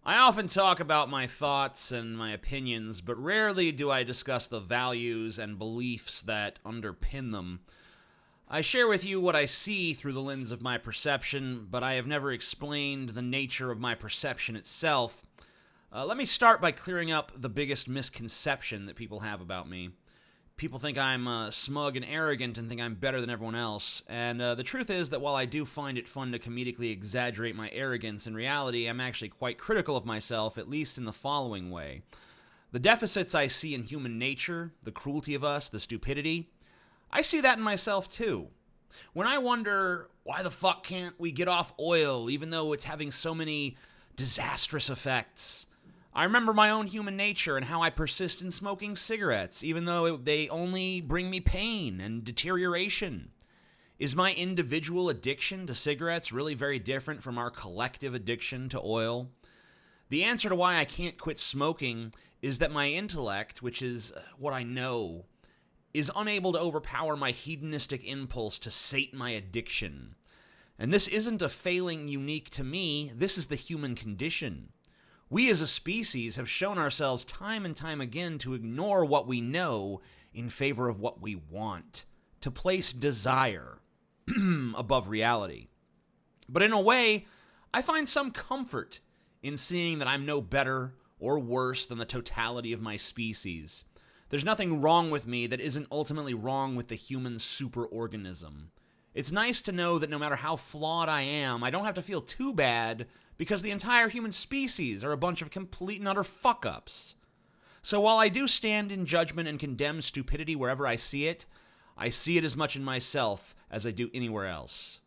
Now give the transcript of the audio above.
I often talk about my thoughts and my opinions, but rarely do I discuss the values and beliefs that underpin them. I share with you what I see through the lens of my perception, but I have never explained the nature of my perception itself. Let me start by clearing up the biggest misconception that people have about me. People think I'm smug and arrogant and think I'm better than everyone else. And the truth is that while I do find it fun to comedically exaggerate my arrogance, in reality, I'm actually quite critical of myself, at least in the following way. The deficits I see in human nature, the cruelty of us, the stupidity, I see that in myself too. When I wonder, why the fuck can't we get off oil even though it's having so many disastrous effects? I remember my own human nature and how I persist in smoking cigarettes, even though they only bring me pain and deterioration. Is my individual addiction to cigarettes really very different from our collective addiction to oil? The answer to why I can't quit smoking is that my intellect, which is what I know, is unable to overpower my hedonistic impulse to sate my addiction. And this isn't a failing unique to me, this is the human condition. We as a species have shown ourselves time and time again to ignore what we know in favor of what we want, to place desire above reality. But in a way, I find some comfort in seeing that I'm no better or worse than the totality of my species. There's nothing wrong with me that isn't ultimately wrong with the human superorganism. It's nice to know that no matter how flawed I am, I don't have to feel too bad because the entire human species are a bunch of complete and utter fuck-ups. So while I do stand in judgment and condemn stupidity wherever I see it as much in myself as I do anywhere else.